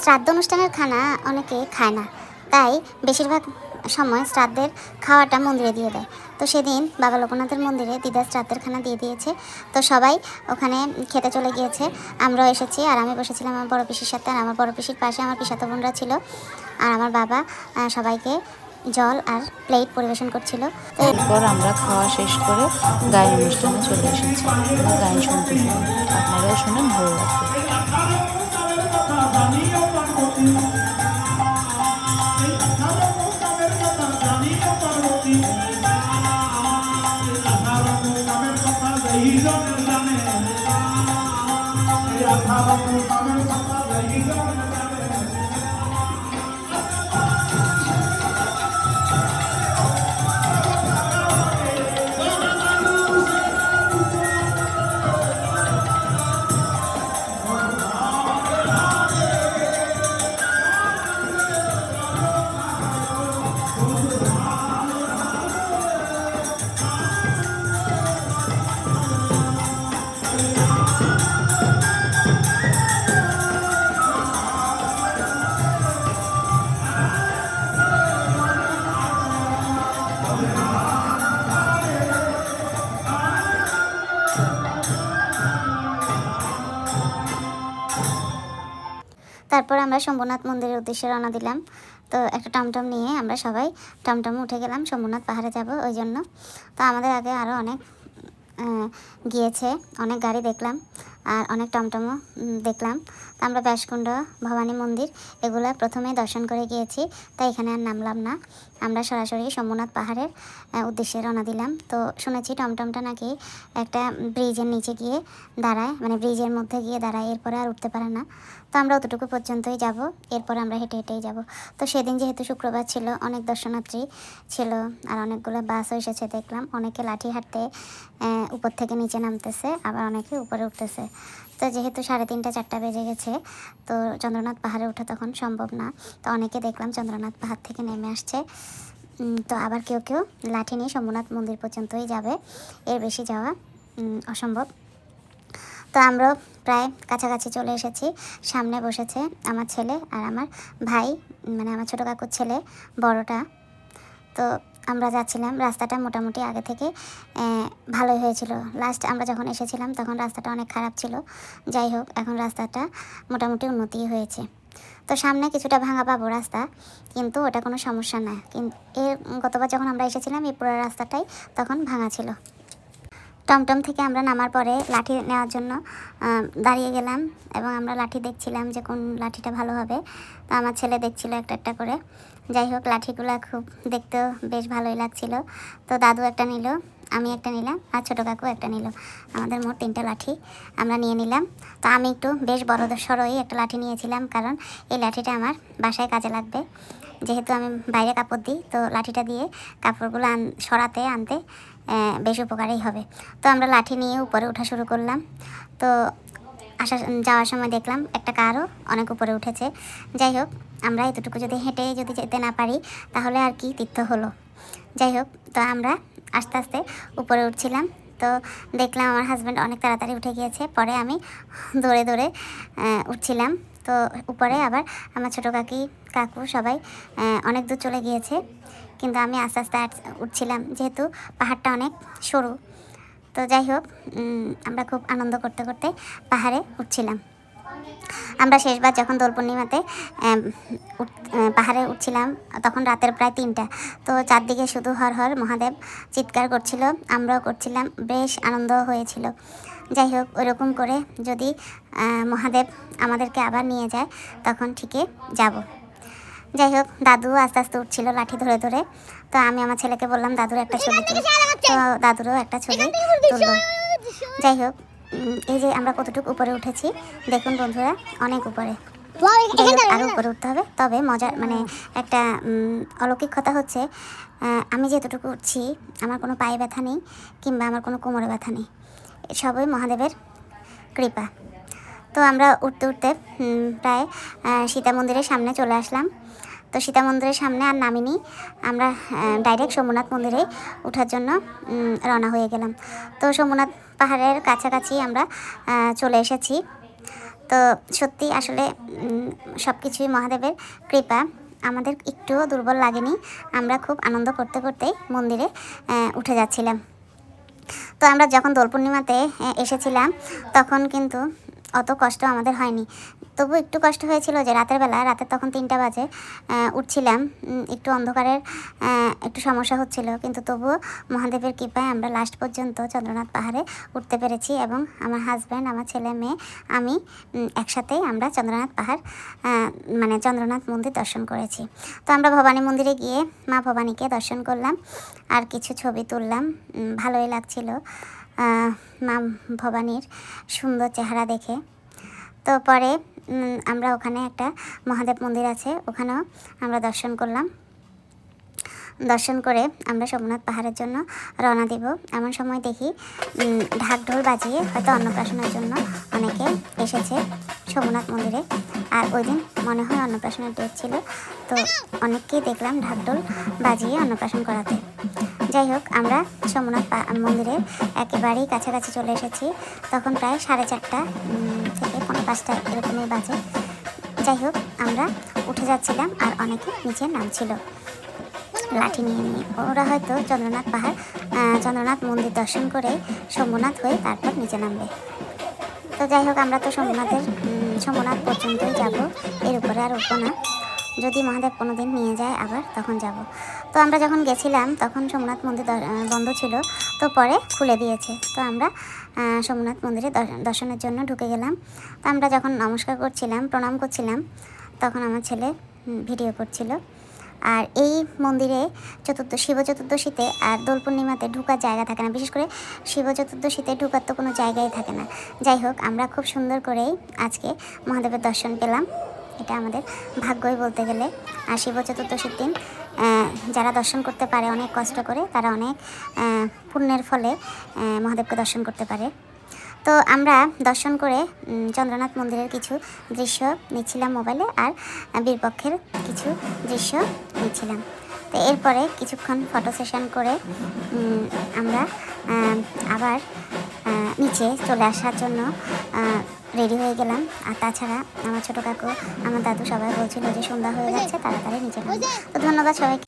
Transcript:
শ্রাদ্ধ অনুষ্ঠানের খানা অনেকে খায় না, তাই বেশিরভাগ সময় শ্রাদ্ধের খাওয়াটা মন্দিরে দিয়ে দেয়। তো সেদিন বাবা লোকনাথের মন্দিরে দিদার শ্রাদ্ধের খানা দিয়ে দিয়েছে। তো সবাই ওখানে খেতে চলে গিয়েছে, আমরাও এসেছি। আর আমি বসেছিলাম আমার বড় পিসির সাথে, আর আমার বড় পিসির পাশে আমার পিসাতো বোনরা ছিল। আর আমার বাবা সবাইকে জল আর প্লেট পরিবেশন করছিল। এরপর আমরা খাওয়া শেষ করে গায়েন অনুষ্ঠানে চলে এসেছি। গায়েন শুনতে শুনুন, আপনারাও শুনেন, ভালো লাগবে। তারপর আমরা শম্ভুনাথ মন্দিরের উদ্দেশ্যে রওনা দিলাম। তো একটা টমটম নিয়ে আমরা সবাই টমটমে উঠে গেলাম, শম্ভুনাথ পাহাড়ে যাব ওই জন্য। তো আমাদের আগে আরও অনেক গিয়েছে, অনেক গাড়ি দেখলাম আর অনেক টমটমও দেখলাম। তো আমরা ব্যাসকুণ্ড, ভবানী মন্দির এগুলো প্রথমে দর্শন করে গিয়েছি, তাই এখানে আর নামলাম না। আমরা সরাসরি শম্ভুনাথ পাহাড়ের উদ্দেশ্যে রওনা দিলাম। তো শুনেছি টমটমটা নাকি একটা ব্রিজের নিচে গিয়ে দাঁড়ায়, মানে ব্রিজের মধ্যে গিয়ে দাঁড়ায়, এরপরে আর উঠতে পারে না। তো আমরা অতটুকু পর্যন্তই যাব, এরপর আমরা হেঁটে হেঁটেই যাব। তো সেদিন যেহেতু শুক্রবার ছিল, অনেক দর্শনার্থী ছিল আর অনেকগুলো বাসও এসেছে দেখলাম। অনেকে লাঠি হাঁটতে উপর থেকে নিচে নামতেছে, আবার অনেকে উপরে উঠতেছে। তো যেহেতু 3:30 4টা বেজে গেছে, তো চন্দ্রনাথ পাহাড়ে ওঠা তখন সম্ভব না। তো অনেকে দেখলাম চন্দ্রনাথ পাহাড় থেকে নেমে আসছে। তো আবার কেউ কেউ লাঠি নিয়ে শম্ভুনাথ মন্দির পর্যন্তই যাবে, এর বেশি যাওয়া অসম্ভব। তো আমরাও প্রায় কাছাকাছি চলে এসেছি। সামনে বসেছে আমার ছেলে আর আমার ভাই, মানে আমার ছোটো কাকুর ছেলে বড়টা। তো আমরা যাচ্ছিলাম, রাস্তাটা মোটামুটি আগে থেকে ভালোই হয়েছিল। লাস্ট আমরা যখন এসেছিলাম তখন রাস্তাটা অনেক খারাপ ছিল। যাই হোক, এখন রাস্তাটা মোটামুটি উন্নতি হয়েছে। তো সামনে কিছুটা ভাঙা পাবো রাস্তা, কিন্তু ওটা কোনো সমস্যা না। কিন্তু গতবার যখন আমরা এসেছিলাম এই পুরো রাস্তাটাই তখন ভাঙা ছিল। টমটম থেকে আমরা নামার পরে লাঠি নেওয়ার জন্য দাঁড়িয়ে গেলাম এবং আমরা লাঠি দেখছিলাম যে কোন লাঠিটা ভালো হবে। তো আমার ছেলে দেখছিল একটা একটা করে। যাই হোক, লাঠিগুলো খুব দেখতেও বেশ ভালোই লাগছিল। তো দাদু একটা নিল, আমি একটা নিলাম আর ছোটো কাকু একটা নিল। আমাদের মোট 3টা লাঠি আমরা নিয়ে নিলাম। তো আমি একটু বেশ বড় সড়োই একটা লাঠি নিয়েছিলাম, কারণ এই লাঠিটা আমার বাসায় কাজে লাগবে। যেহেতু আমি বাইরে কাপড় দিই, তো লাঠিটা দিয়ে কাপড়গুলো সরাতে আনতে বেশ উপকারই হবে। তো আমরা লাঠি নিয়ে উপরে ওঠা শুরু করলাম। তো যাওয়ার সময় দেখলাম একটা কারও অনেক উপরে উঠেছে। যাই হোক, আমরা এতটুকু যদি হেঁটে যদি যেতে না পারি তাহলে আর কি তীর্থ হলো। যাই হোক, তো আমরা আস্তে আস্তে উপরে উঠছিলাম। তো দেখলাম আমার হাজব্যান্ড অনেক তাড়াতাড়ি উঠে গিয়েছে, পরে আমি দৌড়ে দৌড়ে উঠছিলাম। তো উপরে আবার আমার ছোটো কাকু সবাই অনেক দূর চলে গিয়েছে, কিন্তু আমি আস্তে আস্তে উঠছিলাম যেহেতু পাহাড়টা অনেক সরু। তো যাই হোক, আমরা খুব আনন্দ করতে করতে পাহাড়ে উঠছিলাম। আমরা শেষবার যখন দোল পূর্ণিমাতে পাহাড়ে উঠছিলাম তখন রাতের প্রায় 3টা। তো চারদিকে শুধু হর হর মহাদেব চিৎকার করছিল, আমরাও করছিলাম, বেশ আনন্দ হয়েছিল। যাই হোক, ওইরকম করে যদি মহাদেব আমাদেরকে আবার নিয়ে যায় তখন ঠিকই যাব। যাই হোক, দাদু আস্তে আস্তে উঠছিল লাঠি ধরে ধরে। তো আমি আমার ছেলেকে বললাম দাদুর একটা ছবি তুল, তো দাদুরও একটা ছবি তুললো। যাই হোক, এই যে আমরা কতটুকু উপরে উঠেছি দেখুন বন্ধুরা, অনেক উপরে। আরও উপরে উঠতে হবে। তবে মজার মানে একটা অলৌকিক কথা হচ্ছে, আমি যেতটুকু উঠছি আমার কোনো পায়ে ব্যথা নেই কিংবা আমার কোনো কোমরে ব্যথা নেই, সবই মহাদেবের কৃপা। তো আমরা উঠতে উঠতে প্রায় সীতা মন্দিরের সামনে চলে আসলাম। তো সীতা মন্দিরের সামনে আর নামিনি, আমরা ডাইরেক্ট শম্ভুনাথ মন্দিরে ওঠার জন্য রওনা হয়ে গেলাম। তো শম্ভুনাথ পাহাড়ের কাছাকাছি আমরা চলে এসেছি। তো সত্যি আসলে সব কিছুই মহাদেবের কৃপা, আমাদের একটুও দুর্বল লাগেনি। আমরা খুব আনন্দ করতে করতেই মন্দিরে উঠে যাচ্ছিলাম। তো আমরা যখন দোল পূর্ণিমাতে এসেছিলাম তখন কিন্তু অত কষ্ট আমাদের হয়নি। তবু একটু কষ্ট হয়েছিল যে রাতে তখন 3টা বাজে উঠছিলাম, একটু অন্ধকারের একটু সমস্যা হচ্ছিল, কিন্তু তবুও মহাদেবের কৃপায় আমরা লাস্ট পর্যন্ত চন্দ্রনাথ পাহাড়ে উঠতে পেরেছি এবং আমার হাজব্যান্ড, আমার ছেলে মেয়ে, আমি একসাথেই আমরা চন্দ্রনাথ পাহাড় মানে চন্দ্রনাথ মন্দির দর্শন করেছি। তো আমরা ভবানী মন্দিরে গিয়ে মা ভবানীকে দর্শন করলাম আর কিছু ছবি তুললাম, ভালোই লাগছিল মা ভবানীর সুন্দর চেহারা দেখে। তো পরে আমরা ওখানে একটা মহাদেব মন্দির আছে, ওখানেও আমরা দর্শন করলাম। দর্শন করে আমরা সোমনাথ পাহাড়ের জন্য রওনা দিব। এমন সময় দেখি ঢাক ঢোল বাজিয়ে হয়তো অন্নপ্রাশনের জন্য অনেকে এসেছে সোমনাথ মন্দিরে। আর ওই দিন মনে হয় অন্নপ্রাশনের ডেট ছিল, তো অনেককেই দেখলাম ঢাক ঢোল বাজিয়ে অন্নপ্রাশন করাতে। যাই হোক, আমরা সোমনাথ মন্দিরের একেবারেই কাছাকাছি চলে এসেছি। তখন প্রায় 4:30 থেকে 4:45 এরকমই বাজে। যাই হোক, আমরা উঠে যাচ্ছিলাম আর অনেকে নিচে নামছিল লাঠি নিয়ে নিয়ে। ওরা হয়তো চন্দ্রনাথ মন্দির দর্শন করে সোমনাথ হয়ে তারপর নিচে নামবে। তো যাই হোক, আমরা তো সোমনাথ পর্যন্তই যাব, এর উপরে আর উঠবো না। যদি মহাদেব কোনো দিন নিয়ে যায় আবার তখন যাব। তো আমরা যখন গেছিলাম তখন সোমনাথ মন্দির বন্ধ ছিল, তো পরে খুলে দিয়েছে। তো আমরা সোমনাথ মন্দিরে দর্শনের জন্য ঢুকে গেলাম। তো আমরা যখন নমস্কার করছিলাম, প্রণাম করছিলাম, তখন আমার ছেলে ভিডিও করছিল। আর এই মন্দিরে শিব চতুর্দশীতে আর দোল পূর্ণিমাতে ঢোকার জায়গা থাকে না, বিশেষ করে শিব চতুর্দশীতে ঢোকার তো কোনো জায়গাই থাকে না। যাই হোক, আমরা খুব সুন্দর করেই আজকে মহাদেবের দর্শন পেলাম, এটা আমাদের ভাগ্যই বলতে গেলে। আর শিব চতুর্দশীর দিন যারা দর্শন করতে পারে অনেক কষ্ট করে, তারা অনেক পুণ্যের ফলে মহাদেবকে দর্শন করতে পারে। তো আমরা দর্শন করে চন্দ্রনাথ মন্দিরের কিছু দৃশ্য নিচ্ছিলাম মোবাইলে, আর বীরপক্ষের কিছু দৃশ্য নিচ্ছিলাম। তো এরপরে কিছুক্ষণ ফটো সেশন করে আমরা আবার নিচে চলে আসার জন্য রেডি হয়ে গেলাম। আর তাছাড়া আমার ছোটো কাকু, আমার দাদু সবাই বলছিল যে সন্ধ্যা হয়ে যাচ্ছে, তাড়াতাড়ি নিচে নামো। তো ধন্যবাদ সবাইকে।